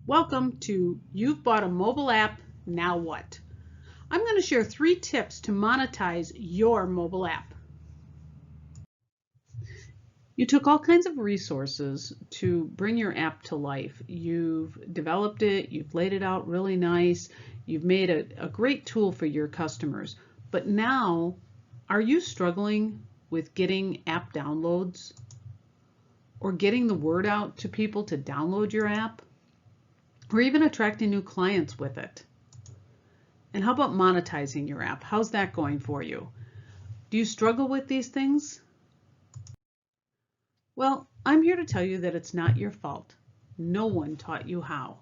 Welcome to You've Bought a Mobile App, Now What? I'm going to share 3 tips to monetize your mobile app. You took all kinds of resources to bring your app to life. You've developed it, you've laid it out really nice, you've made a great tool for your customers. But now, are you struggling with getting app downloads or getting the word out to people to download your app? Or even attracting new clients with it? And how about monetizing your app? How's that going for you? Do you struggle with these things? Well, I'm here to tell you that it's not your fault. No one taught you how.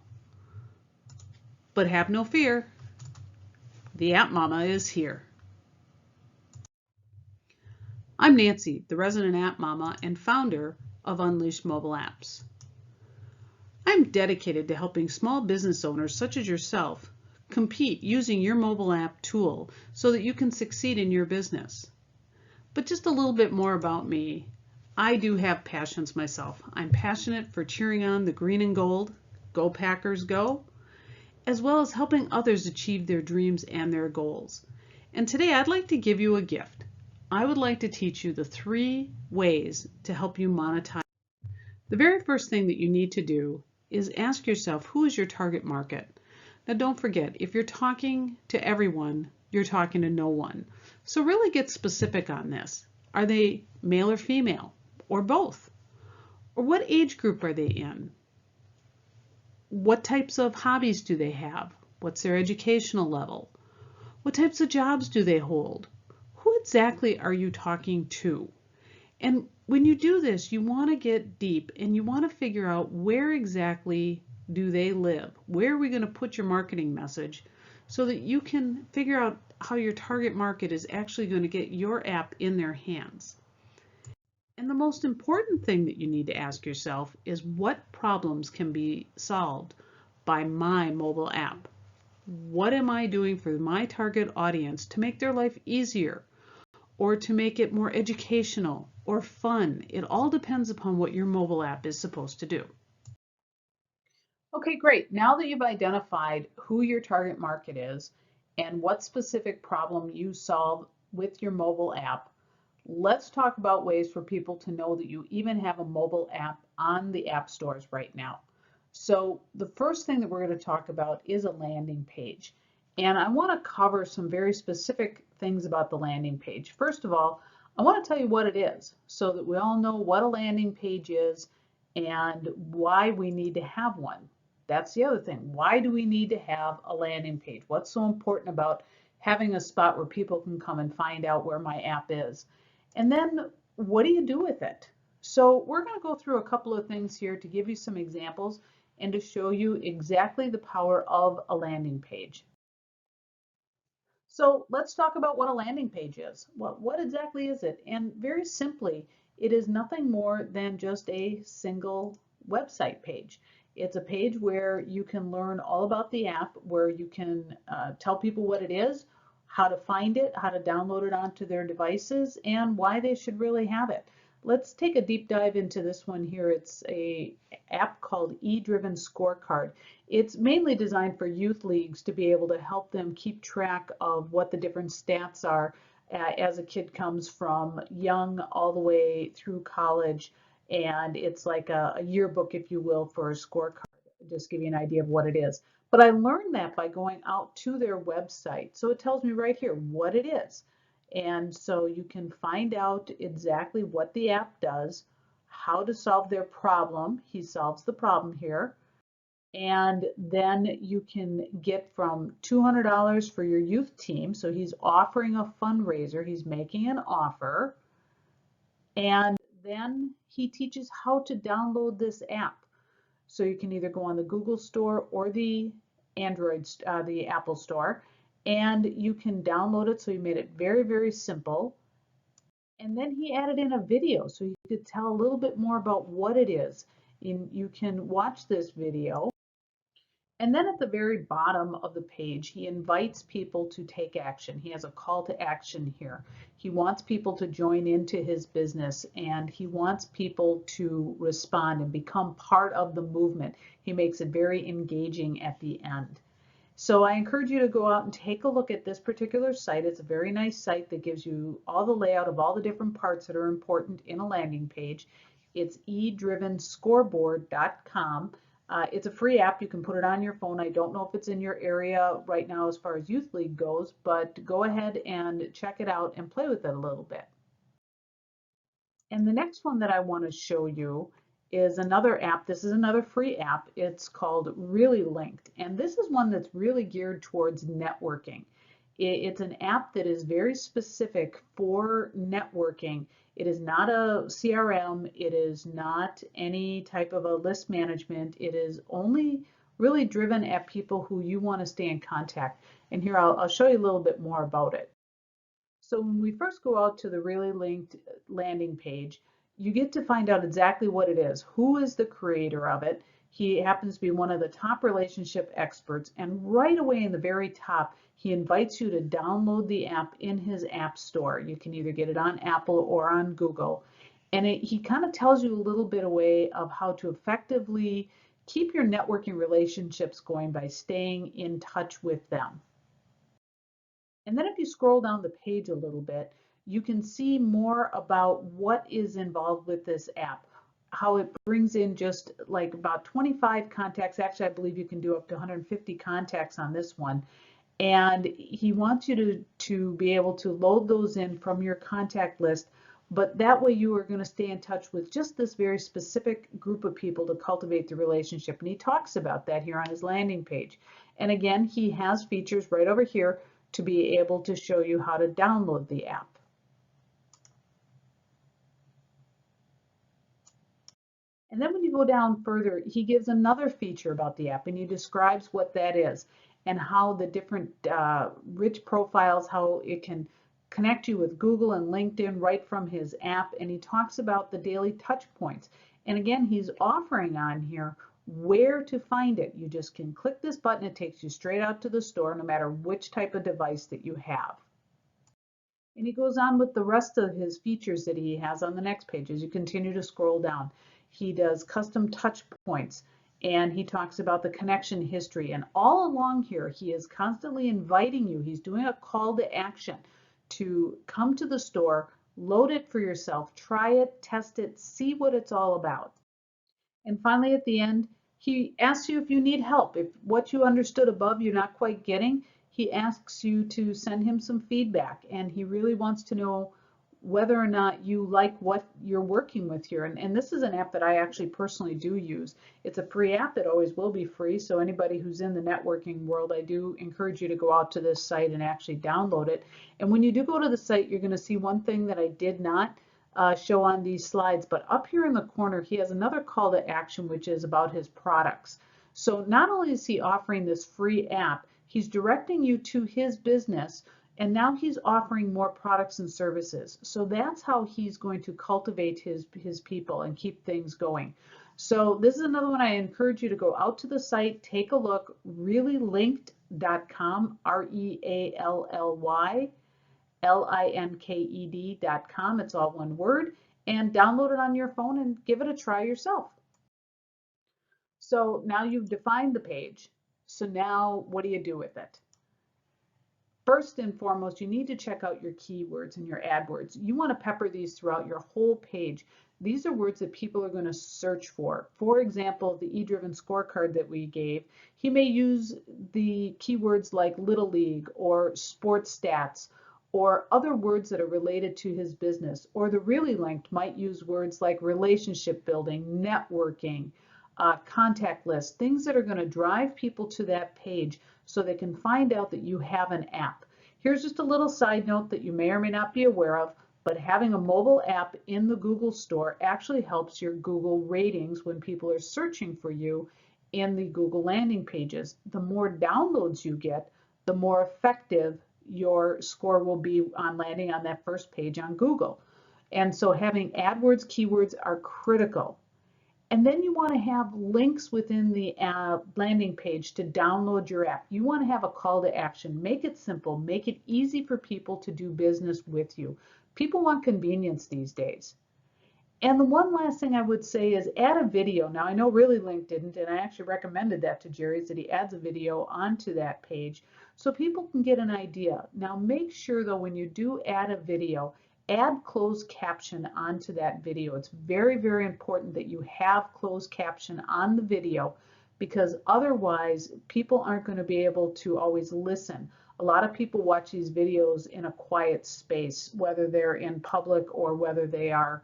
But have no fear, the App Mama is here. I'm Nancy, the resident App Mama and founder of Unleashed Mobile Apps. I'm dedicated to helping small business owners such as yourself compete using your mobile app tool so that you can succeed in your business. But just a little bit more about me. I do have passions myself. I'm passionate for cheering on the green and gold, go Packers go, as well as helping others achieve their dreams and their goals. And today I'd like to give you a gift. I would like to teach you the 3 ways to help you monetize. The very first thing that you need to do is ask yourself, who is your target market? Now don't forget, if you're talking to everyone, you're talking to no one. So really get specific on this. Are they male or female? Or both? Or what age group are they in? What types of hobbies do they have? What's their educational level? What types of jobs do they hold? Who exactly are you talking to? And when you do this, you want to get deep and you want to figure out where exactly do they live? Where are we going to put your marketing message so that you can figure out how your target market is actually going to get your app in their hands? And the most important thing that you need to ask yourself is, what problems can be solved by my mobile app? What am I doing for my target audience to make their life easier or to make it more educational or fun? It all depends upon what your mobile app is supposed to do. Okay, great. Now that you've identified who your target market is and what specific problem you solve with your mobile app, let's talk about ways for people to know that you even have a mobile app on the app stores right now. So the first thing that we're going to talk about is a landing page. And I want to cover some very specific things about the landing page. First of all, I want to tell you what it is so that we all know what a landing page is and why we need to have one. That's the other thing. Why do we need to have a landing page? What's so important about having a spot where people can come and find out where my app is? And then what do you do with it? So we're going to go through a couple of things here to give you some examples and to show you exactly the power of a landing page. So let's talk about what a landing page is. What exactly is it? And very simply, it is nothing more than just a single website page. It's a page where you can learn all about the app, where you can tell people what it is, how to find it, how to download it onto their devices, and why they should really have it. Let's take a deep dive into this one here. It's a app called E-Driven Scorecard. It's mainly designed for youth leagues to be able to help them keep track of what the different stats are as a kid comes from young all the way through college. And it's like a yearbook, if you will, for a scorecard. Just give you an idea of what it is. But I learned that by going out to their website. So it tells me right here what it is. And so you can find out exactly what the app does, how to solve their problem. He solves the problem here. And then you can get from $200 for your youth team. So he's offering a fundraiser, he's making an offer. And then he teaches how to download this app. So you can either go on the Google Store or the the Apple Store, and you can download it. So he made it very, very simple. And then he added in a video so you could tell a little bit more about what it is. And you can watch this video And then at the very bottom of the page, he invites people to take action. He has a call to action here. He wants people to join into his business, and he wants people to respond and become part of the movement. He makes it very engaging at the end. So I encourage you to go out and take a look at this particular site. It's a very nice site that gives you all the layout of all the different parts that are important in a landing page. It's edrivenscoreboard.com. It's a free app. You can put it on your phone. I don't know if it's in your area right now as far as Youth League goes, but go ahead and check it out and play with it a little bit. And the next one that I want to show you is another app. This is another free app. It's called Really Linked. And this is one that's really geared towards networking. It's an app that is very specific for networking. It is not a CRM. It is not any type of a list management. It is only really driven at people who you want to stay in contact. And here I'll show you a little bit more about it. So when we first go out to the Really Linked landing page, you get to find out exactly what it is. Who is the creator of it? He happens to be one of the top relationship experts, and right away in the very top, he invites you to download the app in his app store. You can either get it on Apple or on Google. And he kind of tells you a little bit away of how to effectively keep your networking relationships going by staying in touch with them. And then if you scroll down the page a little bit, you can see more about what is involved with this app, how it brings in just like about 25 contacts. Actually, I believe you can do up to 150 contacts on this one. And he wants you to be able to load those in from your contact list, but that way you are going to stay in touch with just this very specific group of people to cultivate the relationship. And he talks about that here on his landing page. And again, he has features right over here to be able to show you how to download the app. And then when you go down further, he gives another feature about the app, and he describes what that is and how the different rich profiles, how it can connect you with Google and LinkedIn right from his app. And he talks about the daily touch points. And again, he's offering on here where to find it. You just can click this button. It takes you straight out to the store, no matter which type of device that you have. And he goes on with the rest of his features that he has on the next page as you continue to scroll down. He does custom touch points, and he talks about the connection history. And all along here, he is constantly inviting you. He's doing a call to action to come to the store, load it for yourself, try it, test it, see what it's all about. And finally, at the end, he asks you if you need help. If what you understood above you're not quite getting, he asks you to send him some feedback. And he really wants to know whether or not you like what you're working with here. And this is an app that I actually personally do use. It's a free app. It always will be free. So anybody who's in the networking world, I do encourage you to go out to this site and actually download it. And when you do go to the site, you're going to see one thing that I did not show on these slides, but up here in the corner, he has another call to action, which is about his products. So not only is he offering this free app, he's directing you to his business, and now he's offering more products and services. So that's how he's going to cultivate his people and keep things going. So this is another one I encourage you to go out to the site, take a look, reallylinked.com, REALLY. linked.com. It's all one word, and download it on your phone and give it a try yourself. So now you've defined the page. So now what do you do with it? First and foremost, you need to check out your keywords and your AdWords. You want to pepper these throughout your whole page. These are words that people are going to search for. For example, the E-Driven scorecard that we gave, he may use the keywords like Little League or sports stats or other words that are related to his business. Or the Really Linked might use words like relationship building, networking, contact list, things that are going to drive people to that page so they can find out that you have an app. Here's just a little side note that you may or may not be aware of, but having a mobile app in the Google Store actually helps your Google ratings when people are searching for you in the Google landing pages. The more downloads you get, the more effective your score will be on landing on that first page on Google. And so having AdWords keywords are critical. And then you want to have links within the landing page to download your app. You want to have a call to action. Make it simple. Make it easy for people to do business with you. People want convenience these days. And the one last thing I would say is add a video. Now, I know Really Link didn't, and I actually recommended that to Jerry's, that he adds a video onto that page so people can get an idea. Now, make sure, though, when you do add a video, add closed caption onto that video. It's very, very important that you have closed caption on the video, because otherwise people aren't going to be able to always listen. A lot of people watch these videos in a quiet space, whether they're in public or whether they are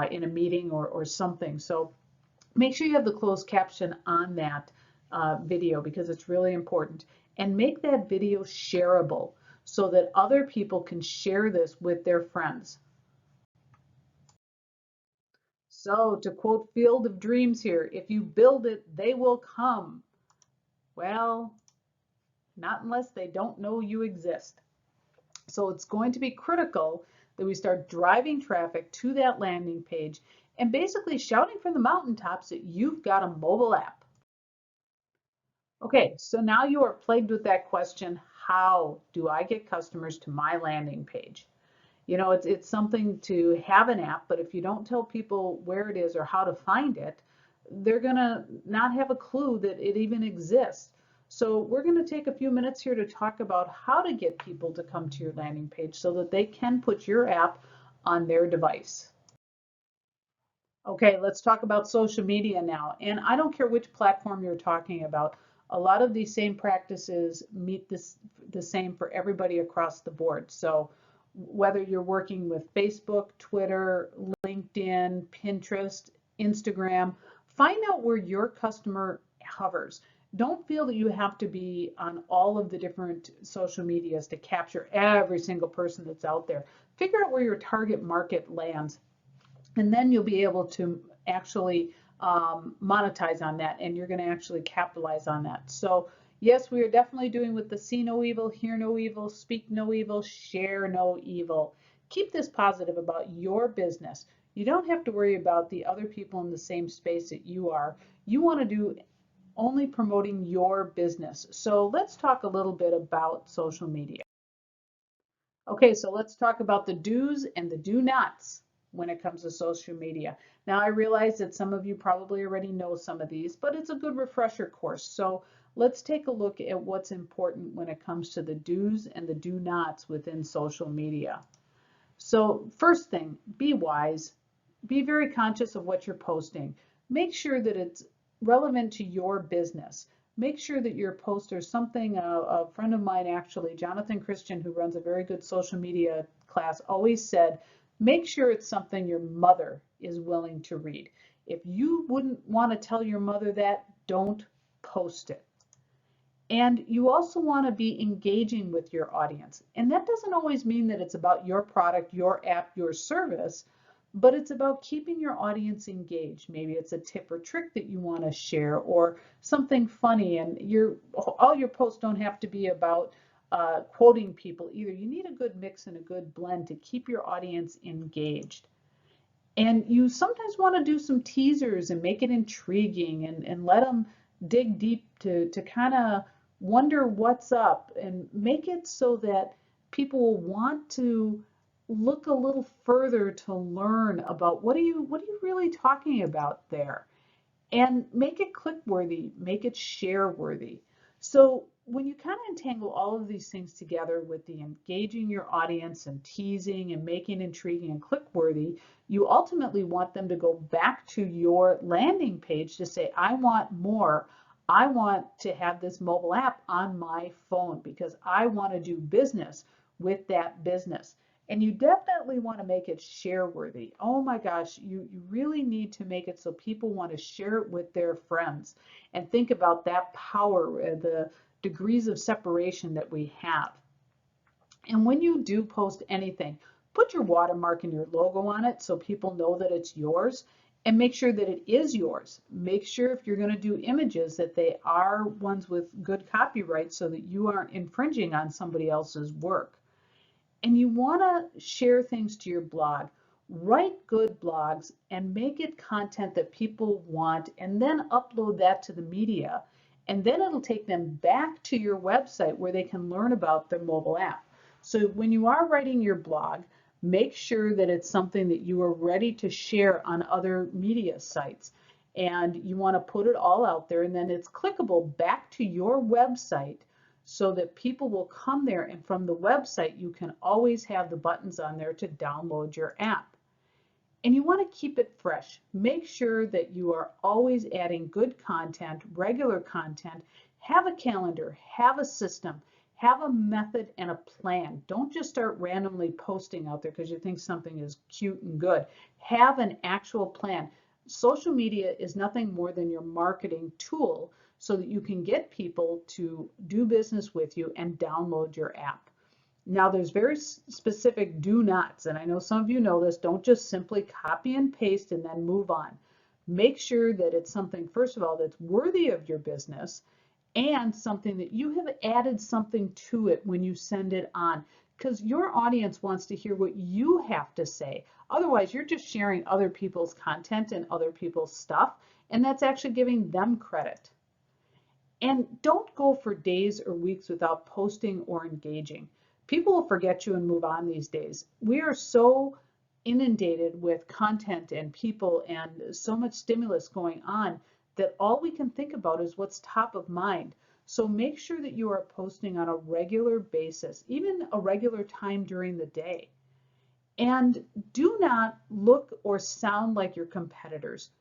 in a meeting or something. So make sure you have the closed caption on that video, because it's really important. And make that video shareable so that other people can share this with their friends. So to quote Field of Dreams here, if you build it, they will come. Well, not unless they don't know you exist. So it's going to be critical that we start driving traffic to that landing page and basically shouting from the mountaintops that you've got a mobile app. Okay, so now you are plagued with that question, how do I get customers to my landing page? You know, it's something to have an app, but if you don't tell people where it is or how to find it, they're gonna not have a clue that it even exists. So we're going to take a few minutes here to talk about how to get people to come to your landing page so that they can put your app on their device. Okay, let's talk about social media now. And I don't care which platform you're talking about. A lot of these same practices meet the same for everybody across the board. So whether you're working with Facebook, Twitter, LinkedIn, Pinterest, Instagram, find out where your customer hovers. Don't feel that you have to be on all of the different social medias to capture every single person that's out there. Figure out where your target market lands, and then you'll be able to actually monetize on that, and you're going to actually capitalize on that. So yes, we are definitely doing with the see no evil, hear no evil, speak no evil, share no evil. Keep this positive about your business. You don't have to worry about the other people in the same space that you are. You want to do only promoting your business. So let's talk a little bit about social media. Okay, so let's talk about the do's and the do nots when it comes to social media. Now, I realize that some of you probably already know some of these, but it's a good refresher course. So let's take a look at what's important when it comes to the do's and the do nots within social media. So first thing, be wise. Be very conscious of what you're posting. Make sure that it's relevant to your business. Make sure that your post or something, a friend of mine actually, Jonathan Christian, who runs a very good social media class, always said, make sure it's something your mother is willing to read. If you wouldn't want to tell your mother that, don't post it. And you also want to be engaging with your audience. And that doesn't always mean that it's about your product, your app, your service, but it's about keeping your audience engaged. Maybe it's a tip or trick that you want to share, or something funny, and all your posts don't have to be about quoting people either. You need a good mix and a good blend to keep your audience engaged. And you sometimes want to do some teasers and make it intriguing, and let them dig deep to kind of wonder what's up, and make it so that people will want to look a little further to learn about what are you really talking about there, and make it click worthy, make it share worthy. So when you kind of entangle all of these things together with the engaging your audience and teasing and making intriguing and click worthy, you ultimately want them to go back to your landing page to say, I want more. I want to have this mobile app on my phone because I want to do business with that business. And you definitely want to make it share worthy. Oh my gosh, you really need to make it so people want to share it with their friends. And think about that power, the degrees of separation that we have. And when you do post anything, put your watermark and your logo on it so people know that it's yours, and make sure that it is yours. Make sure if you're going to do images that they are ones with good copyright so that you aren't infringing on somebody else's work. And you want to share things to your blog. Write good blogs and make it content that people want, and then upload that to the media. And then it'll take them back to your website where they can learn about their mobile app. So when you are writing your blog, make sure that it's something that you are ready to share on other media sites. And you want to put it all out there, and then it's clickable back to your website so that people will come there. And from the website, you can always have the buttons on there to download your app. And you want to keep it fresh. Make sure that you are always adding good content, regular content. Have a calendar, have a system, have a method and a plan. Don't just start randomly posting out there because you think something is cute and good. Have an actual plan. Social media is nothing more than your marketing tool so that you can get people to do business with you and download your app. Now there's very specific do nots, and I know some of you know this. Don't just simply copy and paste and then move on. Make sure that it's something, first of all, that's worthy of your business and something that you have added something to it when you send it on, because your audience wants to hear what you have to say. Otherwise, you're just sharing other people's content and other people's stuff, and that's actually giving them credit. And don't go for days or weeks without posting or engaging. People will forget you and move on these days. We are so inundated with content and people and so much stimulus going on that all we can think about is what's top of mind. So make sure that you are posting on a regular basis, even a regular time during the day. And do not look or sound like your competitors.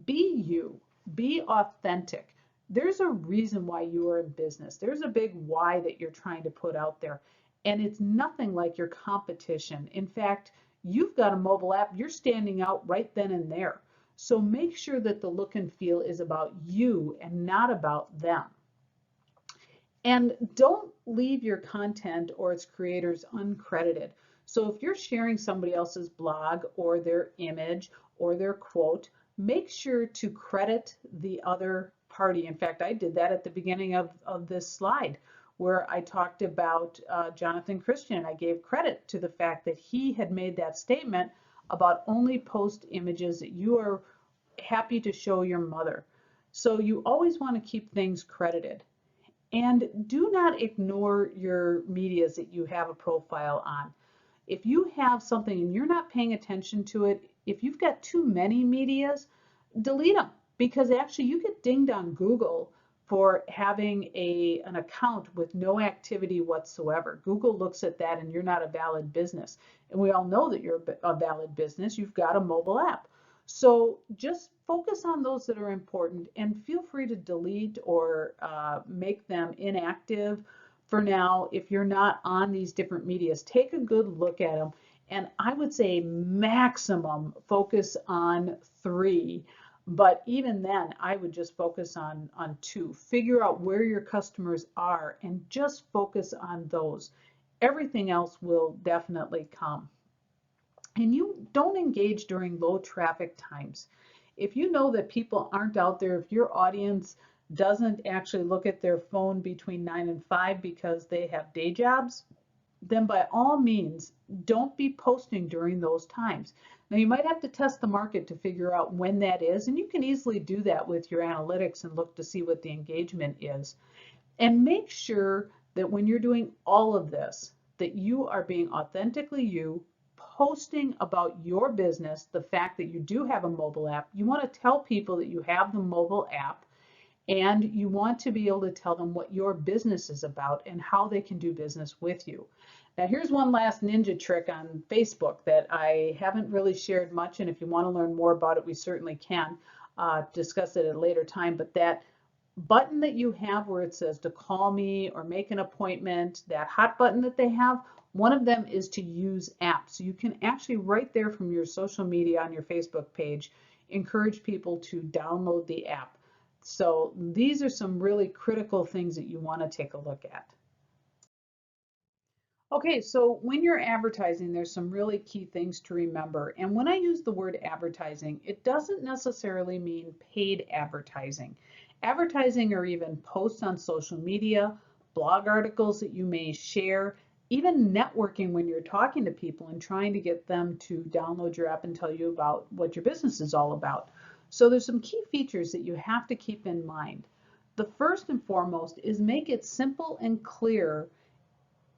Be you, be authentic. There's a reason why you are in business. There's a big why that you're trying to put out there. And it's nothing like your competition. In fact, you've got a mobile app, you're standing out right then and there. So make sure that the look and feel is about you and not about them. And don't leave your content or its creators uncredited. So if you're sharing somebody else's blog or their image or their quote, make sure to credit the other party. In fact, I did that at the beginning of this slide where I talked about Jonathan Christian. I gave credit to the fact that he had made that statement about only post images that you are happy to show your mother. So you always want to keep things credited. And do not ignore your medias that you have a profile on. If you have something and you're not paying attention to it, if you've got too many medias, delete them, because actually you get dinged on Google for having an account with no activity whatsoever. Google looks at that and you're not a valid business. And we all know that you're a valid business. You've got a mobile app. So just focus on those that are important and feel free to delete or make them inactive for now if you're not on these different medias. Take a good look at them. And I would say maximum focus on 3. But even then, I would just focus on 2. Figure out where your customers are and just focus on those. Everything else will definitely come. And you don't engage during low traffic times. If you know that people aren't out there, if your audience doesn't actually look at their phone between 9 and 5 because they have day jobs, then by all means, don't be posting during those times. Now you might have to test the market to figure out when that is, and you can easily do that with your analytics and look to see what the engagement is. And make sure that when you're doing all of this, that you are being authentically you, posting about your business, the fact that you do have a mobile app. You want to tell people that you have the mobile app, and you want to be able to tell them what your business is about and how they can do business with you. Now here's one last ninja trick on Facebook that I haven't really shared much, and if you want to learn more about it, we certainly can discuss it at a later time. But that button that you have where it says to call me or make an appointment, that hot button that they have, one of them is to use apps. So you can actually right there from your social media on your Facebook page encourage people to download the app. So these are some really critical things that you want to take a look at. Okay, so when you're advertising, there's some really key things to remember. And when I use the word advertising, it doesn't necessarily mean paid advertising. Advertising or even posts on social media, blog articles that you may share, even networking when you're talking to people and trying to get them to download your app and tell you about what your business is all about. So there's some key features that you have to keep in mind. The first and foremost is make it simple and clear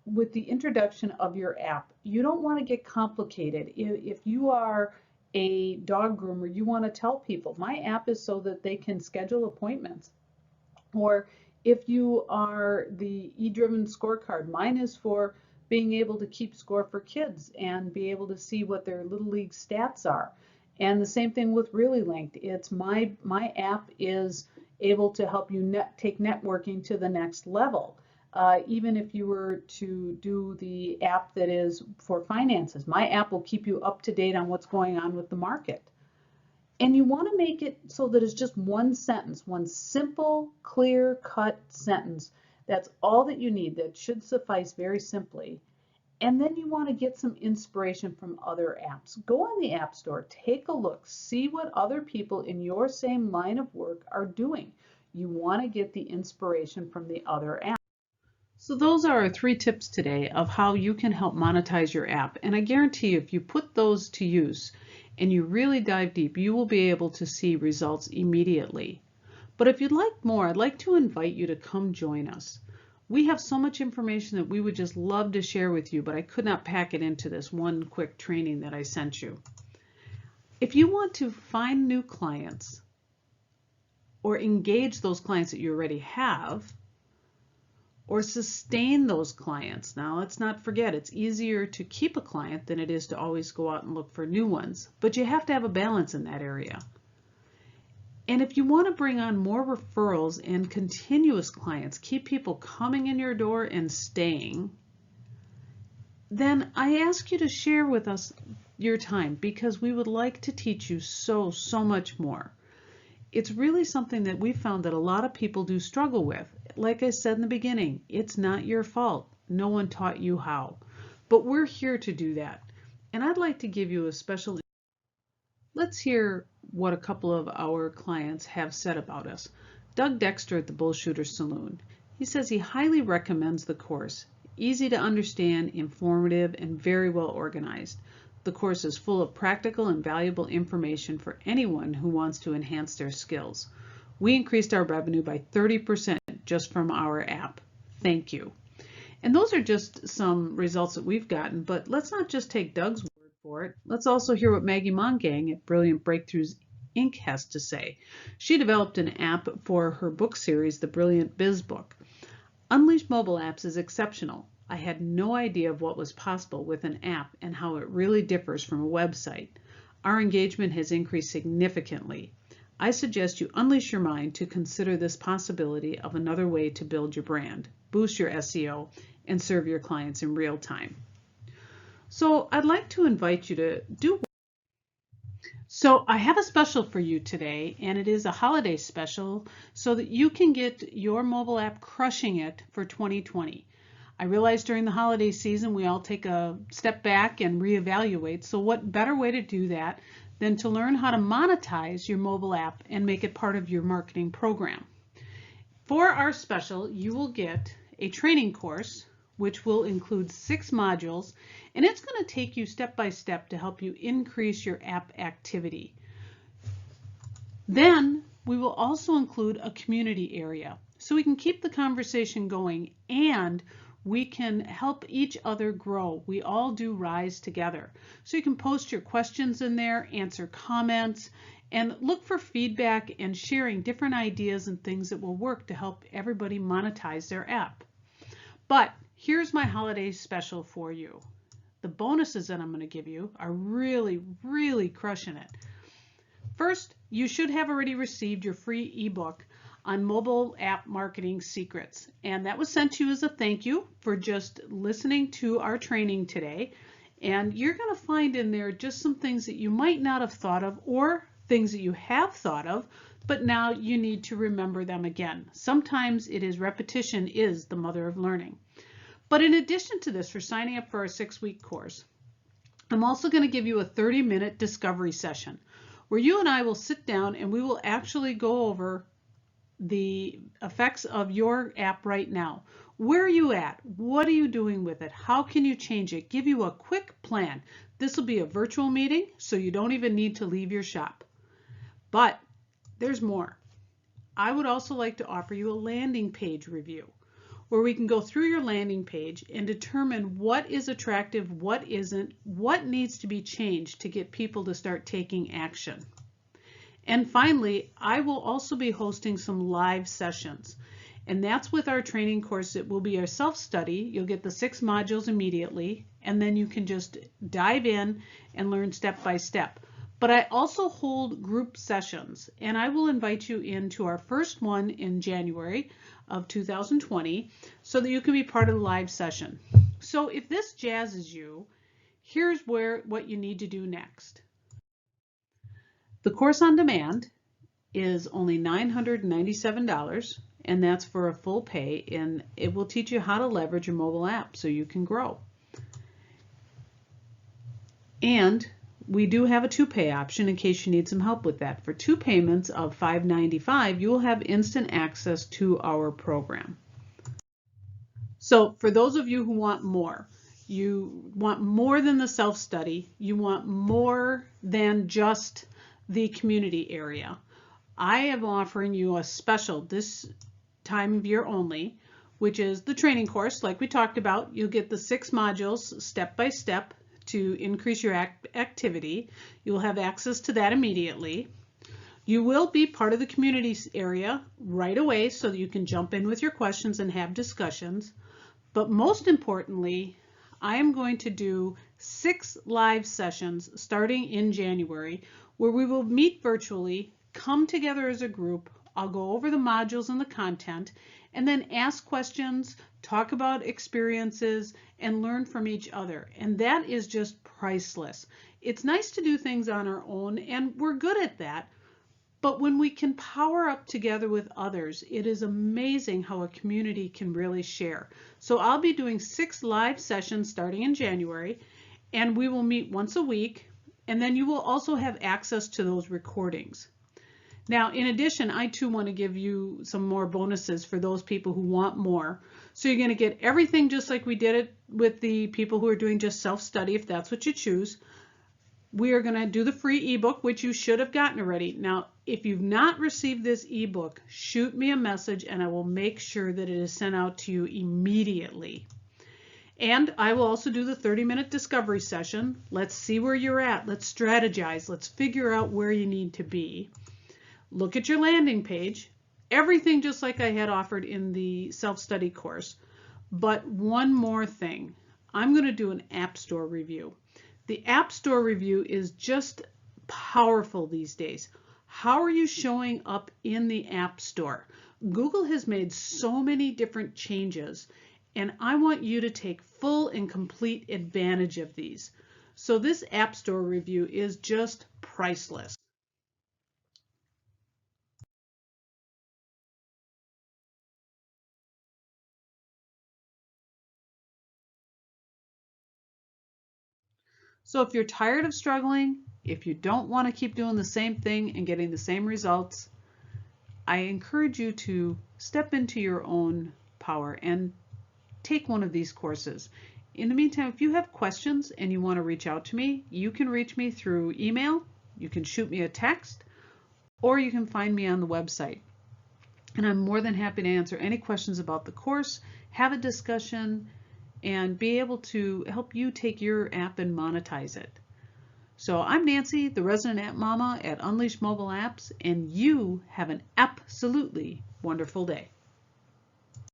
with the introduction of your app. You don't want to get complicated. If you are a dog groomer, you want to tell people, my app is so that they can schedule appointments. Or if you are the e-driven scorecard, mine is for being able to keep score for kids and be able to see what their little league stats are. And the same thing with Really Linked. It's my app is able to help you take networking to the next level. Even if you were to do the app that is for finances, my app will keep you up to date on what's going on with the market. And you want to make it so that it's just one sentence, one simple, clear-cut sentence. That's all that you need. That should suffice very simply. And then you want to get some inspiration from other apps. Go on the App Store, take a look, see what other people in your same line of work are doing. You want to get the inspiration from the other apps. So those are our 3 tips today of how you can help monetize your app. And I guarantee you, if you put those to use and you really dive deep, you will be able to see results immediately. But if you'd like more, I'd like to invite you to come join us. We have so much information that we would just love to share with you, but I could not pack it into this one quick training that I sent you. If you want to find new clients or engage those clients that you already have, or sustain those clients. Now, let's not forget, it's easier to keep a client than it is to always go out and look for new ones, but you have to have a balance in that area. And if you want to bring on more referrals and continuous clients, keep people coming in your door and staying, then I ask you to share with us your time, because we would like to teach you so much more. It's really something that we found that a lot of people do struggle with. Like I said in the beginning, it's not your fault. No one taught you how. But we're here to do that. And I'd like to give you a special. Let's hear what a couple of our clients have said about us. Doug Dexter at the Bullshooter Saloon. He says he highly recommends the course. Easy to understand, informative, and very well organized. The course is full of practical and valuable information for anyone who wants to enhance their skills. We increased our revenue by 30% just from our app. Thank you. And those are just some results that we've gotten, but let's not just take Doug's word for it. Let's also hear what Maggie Mongang at Brilliant Breakthroughs Inc. has to say. She developed an app for her book series, The Brilliant Biz Book. Unleash Mobile Apps is exceptional. I had no idea of what was possible with an app and how it really differs from a website. Our engagement has increased significantly. I suggest you unleash your mind to consider this possibility of another way to build your brand, boost your SEO, and serve your clients in real time. So I'd like to invite you to do. So I have a special for you today, and it is a holiday special so that you can get your mobile app crushing it for 2020. I realize during the holiday season we all take a step back and reevaluate, so what better way to do that than to learn how to monetize your mobile app and make it part of your marketing program. For our special, you will get a training course which will include 6 modules, and it's going to take you step by step to help you increase your app activity. Then we will also include a community area so we can keep the conversation going and we can help each other grow. We all do rise together. So you can post your questions in there, answer comments, and look for feedback and sharing different ideas and things that will work to help everybody monetize their app. But here's my holiday special for you. The bonuses that I'm going to give you are really crushing it. First, you should have already received your free ebook on mobile app marketing secrets, and that was sent to you as a thank you for just listening to our training today. And you're going to find in there just some things that you might not have thought of, or things that you have thought of, but now you need to remember them again. Sometimes it is repetition is the mother of learning. But in addition to this, for signing up for our 6-week course, I'm also going to give you a 30-minute discovery session where you and I will sit down and we will actually go over the effects of your app right now. Where are you at? What are you doing with it? How can you change it? Give you a quick plan. This will be a virtual meeting, so you don't even need to leave your shop. But there's more. I would also like to offer you a landing page review where we can go through your landing page and determine what is attractive, what isn't, what needs to be changed to get people to start taking action. And finally, I will also be hosting some live sessions. And that's with our training course. It will be a self-study. You'll get the 6 modules immediately, and then you can just dive in and learn step by step. But I also hold group sessions, and I will invite you into our first one in January of 2020 so that you can be part of the live session. So if this jazzes you, here's what you need to do next. The course on demand is only $997, and that's for a full pay, and it will teach you how to leverage your mobile app so you can grow. And we do have a 2-pay option in case you need some help with that. For 2 payments of $595, you will have instant access to our program. So for those of you who want more, you want more than the self-study, you want more than just the community area, I am offering you a special this time of year only, which is the training course like we talked about. You'll get the 6 modules step by step to increase your activity. You'll have access to that immediately. You will be part of the community area right away so that you can jump in with your questions and have discussions. But most importantly, I am going to do 6 live sessions starting in January where we will meet virtually, come together as a group. I'll go over the modules and the content, and then ask questions, talk about experiences, and learn from each other. And that is just priceless. It's nice to do things on our own, and we're good at that. But when we can power up together with others, it is amazing how a community can really share. So I'll be doing 6 live sessions starting in January, and we will meet once a week, and then you will also have access to those recordings. Now, in addition, I too want to give you some more bonuses for those people who want more. So you're going to get everything just like we did it with the people who are doing just self-study, if that's what you choose. We are going to do the free ebook, which you should have gotten already. Now, if you've not received this ebook, shoot me a message and I will make sure that it is sent out to you immediately. And I will also do the 30-minute discovery session. Let's see where you're at. Let's strategize. Let's figure out where you need to be. Look at your landing page. Everything just like I had offered in the self-study course. But one more thing. I'm going to do an App Store review. The App Store review is just powerful these days. How are you showing up in the App Store? Google has made so many different changes, and I want you to take full and complete advantage of these. So this App Store review is just priceless. So if you're tired of struggling, if you don't want to keep doing the same thing and getting the same results, I encourage you to step into your own power and take one of these courses. In the meantime, if you have questions and you want to reach out to me, you can reach me through email, you can shoot me a text, or you can find me on the website. And I'm more than happy to answer any questions about the course, have a discussion, and be able to help you take your app and monetize it. So I'm Nancy, the resident app mama at Unleash Mobile Apps, and you have an absolutely wonderful day.